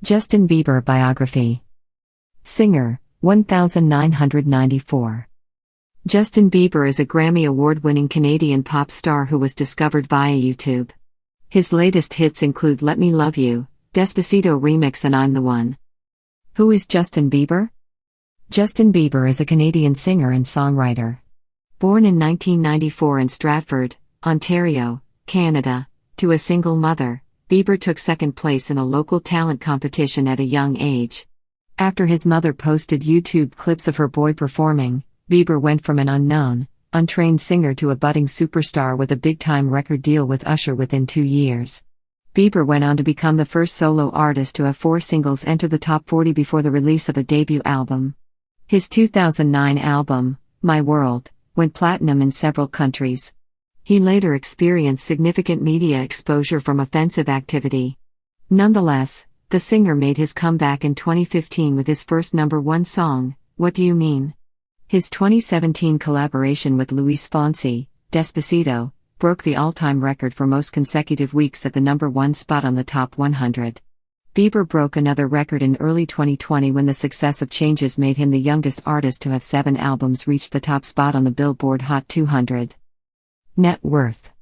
Justin Bieber Biography. Singer, 1994. Justin Bieber is a Grammy Award-winning Canadian pop star who was discovered via YouTube. His latest hits include Let Me Love You, Despacito Remix and I'm the One. Who is Justin Bieber? Justin Bieber is a Canadian singer and songwriter. Born in 1994 in Stratford, Ontario, Canada, to a single mother, Bieber took second place in a local talent competition at a young age. After his mother posted YouTube clips of her boy performing, Bieber went from an unknown, untrained singer to a budding superstar with a big-time record deal with Usher within 2 years. Bieber went on to become the first solo artist to have 4 singles enter the top 40 before the release of a debut album. His 2009 album, My World, went platinum in several countries. He later experienced significant media exposure from offensive activity. Nonetheless, the singer made his comeback in 2015 with his first #1 song, What Do You Mean? His 2017 collaboration with Luis Fonsi, Despacito, broke the all-time record for most consecutive weeks at the #1 spot on the top 100. Bieber broke another record in early 2020 when the success of Changes made him the youngest artist to have 7 albums reach the top spot on the Billboard Hot 200. Net worth.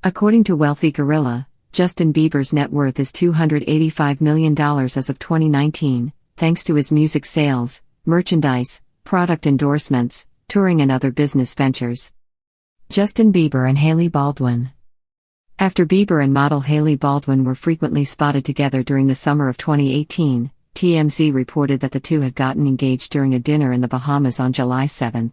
According to Wealthy Gorilla, Justin Bieber's net worth is $285 million as of 2019, thanks to his music sales, merchandise, product endorsements, touring and other business ventures. Justin Bieber and Hailey Baldwin. After Bieber and model Hailey Baldwin were frequently spotted together during the summer of 2018, TMZ reported that the two had gotten engaged during a dinner in the Bahamas on July 7.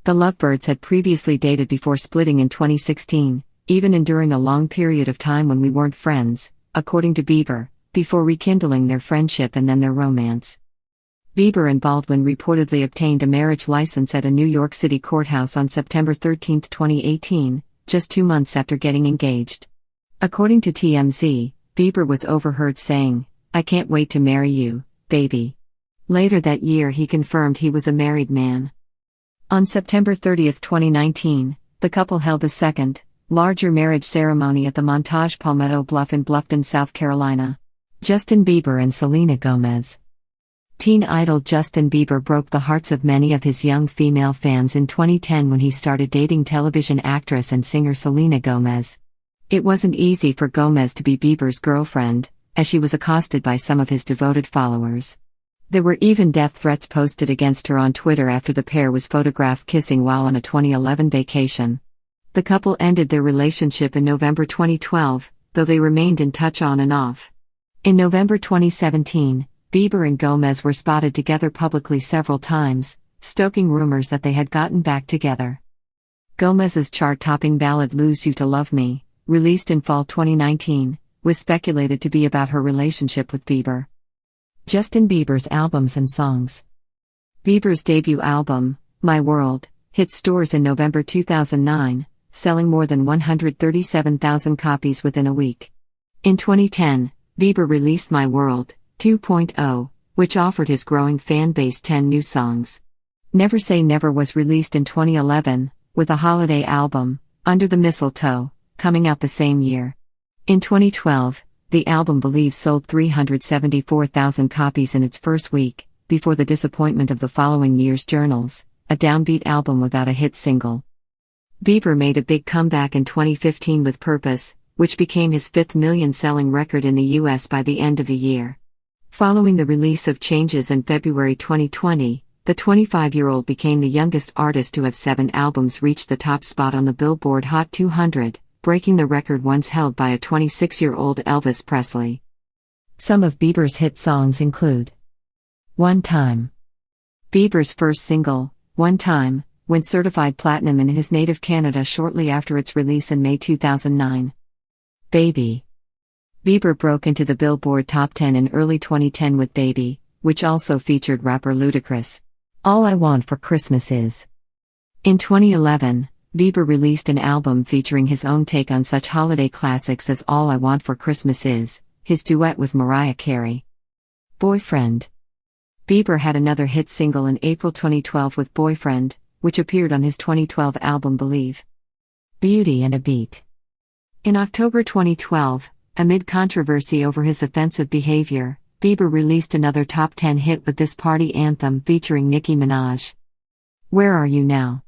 The lovebirds had previously dated before splitting in 2016, even enduring a long period of time when we weren't friends, according to Bieber, before rekindling their friendship and then their romance. Bieber and Baldwin reportedly obtained a marriage license at a New York City courthouse on September 13, 2018, just 2 months after getting engaged. According to TMZ, Bieber was overheard saying, "I can't wait to marry you, baby." Later that year he confirmed he was a married man. On September 30, 2019, the couple held a second, larger marriage ceremony at the Montage Palmetto Bluff in Bluffton, South Carolina. Justin Bieber and Selena Gomez. Teen idol Justin Bieber broke the hearts of many of his young female fans in 2010 when he started dating television actress and singer Selena Gomez. It wasn't easy for Gomez to be Bieber's girlfriend, as she was accosted by some of his devoted followers. There were even death threats posted against her on Twitter after the pair was photographed kissing while on a 2011 vacation. The couple ended their relationship in November 2012, though they remained in touch on and off. In November 2017, Bieber and Gomez were spotted together publicly several times, stoking rumors that they had gotten back together. Gomez's chart-topping ballad Lose You to Love Me, released in fall 2019, was speculated to be about her relationship with Bieber. Justin Bieber's albums and songs. Bieber's debut album, My World, hit stores in November 2009, selling more than 137,000 copies within a week. In 2010, Bieber released My World 2.0, which offered his growing fan base 10 new songs. Never Say Never was released in 2011, with a holiday album, Under the Mistletoe, coming out the same year. In 2012, the album Believe sold 374,000 copies in its first week, before the disappointment of the following year's Journals, a downbeat album without a hit single. Bieber made a big comeback in 2015 with Purpose, which became his 5th million-selling record in the US by the end of the year. Following the release of Changes in February 2020, the 25-year-old became the youngest artist to have 7 albums reach the top spot on the Billboard Hot 200, breaking the record once held by a 26-year-old Elvis Presley. Some of Bieber's hit songs include One Time. Bieber's first single, One Time, went certified platinum in his native Canada shortly after its release in May 2009. Baby. Bieber broke into the Billboard Top 10 in early 2010 with Baby, which also featured rapper Ludacris. All I Want for Christmas Is. In 2011, Bieber released an album featuring his own take on such holiday classics as All I Want for Christmas Is, his duet with Mariah Carey. Boyfriend. Bieber had another hit single in April 2012 with Boyfriend, which appeared on his 2012 album Believe. Beauty and a Beat. In October 2012, amid controversy over his offensive behavior, Bieber released another top 10 hit with this party anthem featuring Nicki Minaj. Where Are You Now?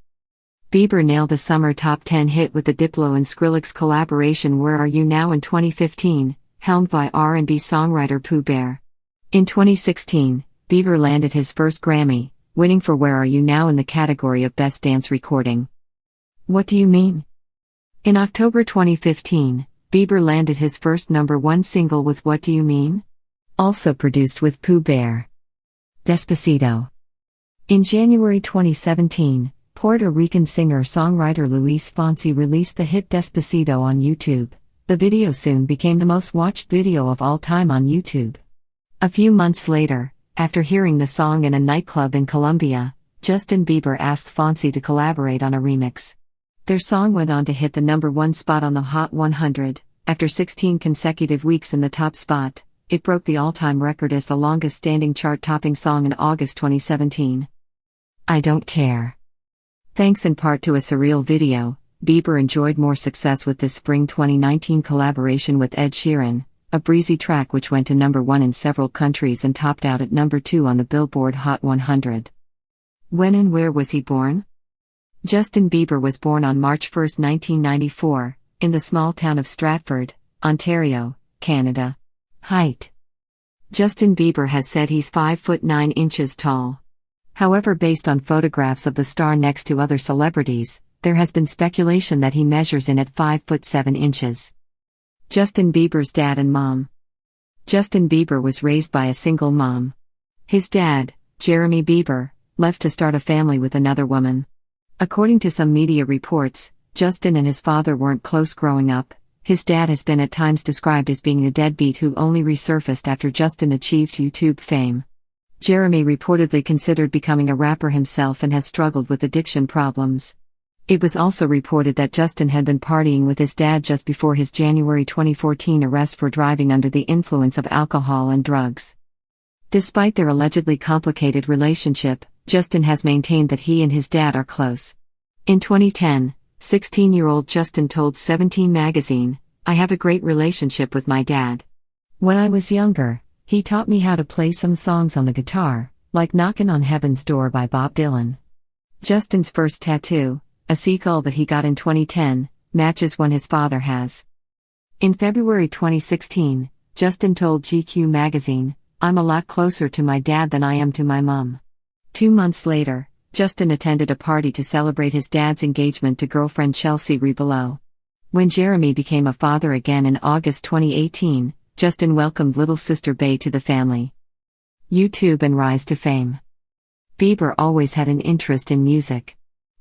Bieber nailed the summer top 10 hit with the Diplo and Skrillex collaboration Where Are You Now in 2015, helmed by R&B songwriter biːbər. In 2016, Bieber landed his first Grammy, winning for Where Are You Now in the category of Best Dance Recording. What Do You Mean? In October 2015, Bieber landed his first #1 single with What Do You Mean? Also produced with biːbər. Despacito. In January 2017, Puerto Rican singer-songwriter Luis Fonsi released the hit Despacito on YouTube. The video soon became the most watched video of all time on YouTube. A few months later, after hearing the song in a nightclub in Colombia, Justin Bieber asked Fonsi to collaborate on a remix. Their song went on to hit the #1 spot on the Hot 100. After 16 consecutive weeks in the top spot, it broke the all-time record as the longest-standing chart-topping song in August 2017. I Don't Care. Thanks in part to a surreal video, Bieber enjoyed more success with this spring 2019 collaboration with Ed Sheeran, a breezy track which went to #1 in several countries and topped out at #2 on the Billboard Hot 100. When and where was he born? Justin Bieber was born on March 1, 1994, in the small town of Stratford, Ontario, Canada. Height. Justin Bieber has said he's 5'9" tall. However, based on photographs of the star next to other celebrities, there has been speculation that he measures in at 5'7". Justin Bieber's dad and mom. Justin Bieber was raised by a single mom. His dad, Jeremy Bieber, left to start a family with another woman. According to some media reports, Justin and his father weren't close growing up. His dad has been at times described as being a deadbeat who only resurfaced after Justin achieved YouTube fame. Jeremy reportedly considered becoming a rapper himself and has struggled with addiction problems. It was also reported that Justin had been partying with his dad just before his January 2014 arrest for driving under the influence of alcohol and drugs. Despite their allegedly complicated relationship, Justin has maintained that he and his dad are close. In 2010, 16-year-old Justin told 17 magazine, "I have a great relationship with my dad. When I was younger, he taught me how to play some songs on the guitar, like Knockin' on Heaven's Door by Bob Dylan." Justin's first tattoo, a seagull that he got in 2010, matches one his father has. In February 2016, Justin told GQ magazine, "I'm a lot closer to my dad than I am to my mom." 2 months later, Justin attended a party to celebrate his dad's engagement to girlfriend Chelsea Rebello. When Jeremy became a father again in August 2018, Justin welcomed little sister Bey to the family. YouTube and rise to fame. Bieber always had an interest in music.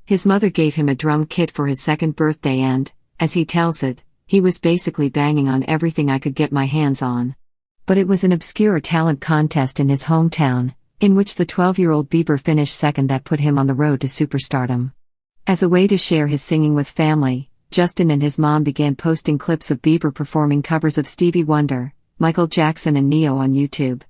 His mother gave him a drum kit for his 2nd birthday and, as he tells it, he was basically banging on everything I could get my hands on. But it was an obscure talent contest in his hometown, in which the 12-year-old Bieber finished second, that put him on the road to superstardom. As a way to share his singing with family, Justin and his mom began posting clips of Bieber performing covers of Stevie Wonder, Michael Jackson and Neo on YouTube.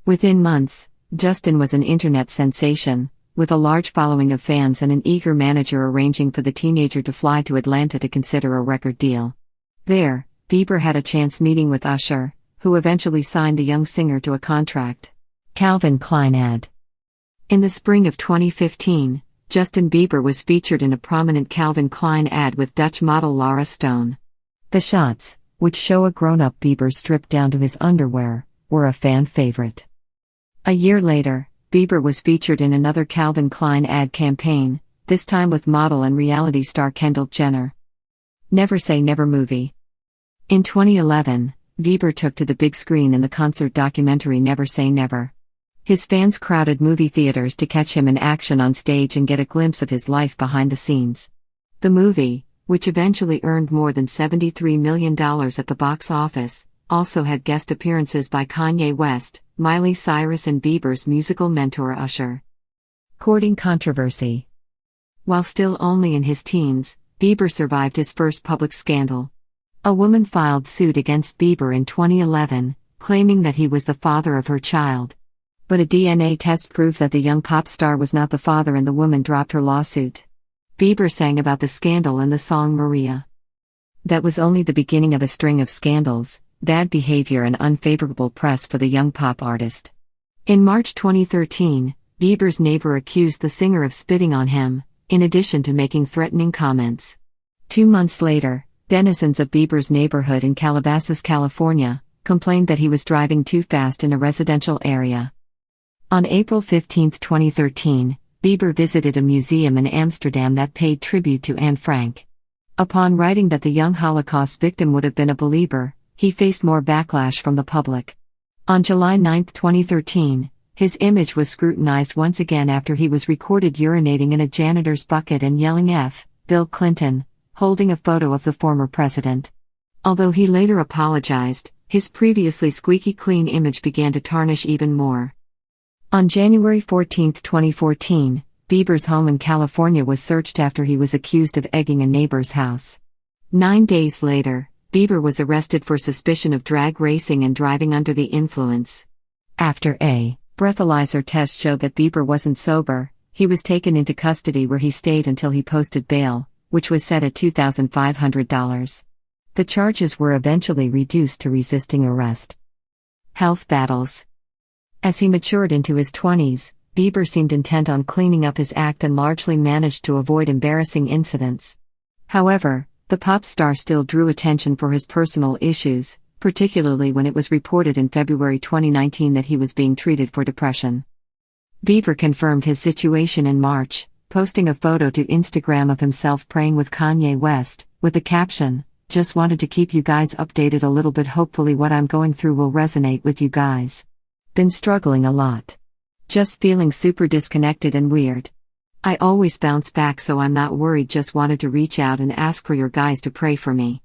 Within months, Justin was an internet sensation, with a large following of fans and an eager manager arranging for the teenager to fly to Atlanta to consider a record deal. There, Bieber had a chance meeting with Usher, who eventually signed the young singer to a contract. Calvin Klein ad. In the spring of 2015, Justin Bieber was featured in a prominent Calvin Klein ad with Dutch model Lara Stone. The shots, which show a grown-up Bieber stripped down to his underwear, were a fan favorite. A year later, Bieber was featured in another Calvin Klein ad campaign, this time with model and reality star Kendall Jenner. Never Say Never movie. In 2011, Bieber took to the big screen in the concert documentary Never Say Never. His fans crowded movie theaters to catch him in action on stage and get a glimpse of his life behind the scenes. The movie, which eventually earned more than $73 million at the box office, also had guest appearances by Kanye West, Miley Cyrus and Bieber's musical mentor Usher. Courting controversy. While still only in his teens, Bieber survived his first public scandal. A woman filed suit against Bieber in 2011, claiming that he was the father of her child. But a DNA test proved that the young pop star was not the father and the woman dropped her lawsuit. Bieber sang about the scandal in the song Maria. That was only the beginning of a string of scandals. bad behavior and unfavorable press for the young pop artist. In March 2013, Bieber's neighbor accused the singer of spitting on him, in addition to making threatening comments. 2 months later, denizens of Bieber's neighborhood in Calabasas, California, complained that he was driving too fast in a residential area. On April 15, 2013, Bieber visited a museum in Amsterdam that paid tribute to Anne Frank. Upon writing that the young Holocaust victim would have been a believer, he faced more backlash from the public. On July 9, 2013, his image was scrutinized once again after he was recorded urinating in a janitor's bucket and yelling F. Bill Clinton, holding a photo of the former president. Although he later apologized, his previously squeaky clean image began to tarnish even more. On January 14, 2014, Bieber's home in California was searched after he was accused of egging a neighbor's house. 9 days later, Bieber was arrested for suspicion of drag racing and driving under the influence. After a breathalyzer test showed that Bieber wasn't sober, he was taken into custody where he stayed until he posted bail, which was set at $2,500. The charges were eventually reduced to resisting arrest. Health battles. As he matured into his 20s, Bieber seemed intent on cleaning up his act and largely managed to avoid embarrassing incidents. However, the pop star still drew attention for his personal issues, particularly when it was reported in February 2019 that he was being treated for depression. Bieber confirmed his situation in March, posting a photo to Instagram of himself praying with Kanye West, with the caption, "Just wanted to keep you guys updated a little bit, hopefully what I'm going through will resonate with you guys. Been struggling a lot. Just feeling super disconnected and weird. I always bounce back so I'm not worried, just wanted to reach out and ask for your guys to pray for me.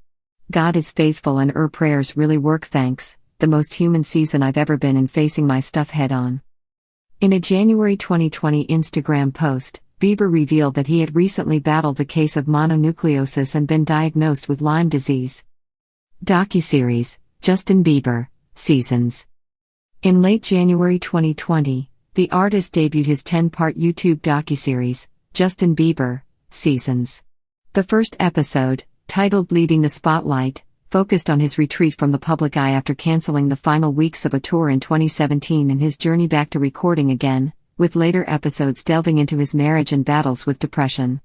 God is faithful and prayers really work, thanks, the most human season I've ever been in, facing my stuff head on." In a January 2020 Instagram post, Bieber revealed that he had recently battled a case of mononucleosis and been diagnosed with Lyme disease. Docuseries, Justin Bieber, Seasons. In late January 2020, the artist debuted his 10-part YouTube docuseries, Justin Bieber, Seasons. The first episode, titled Leaving the Spotlight, focused on his retreat from the public eye after canceling the final weeks of a tour in 2017 and his journey back to recording again, with later episodes delving into his marriage and battles with depression.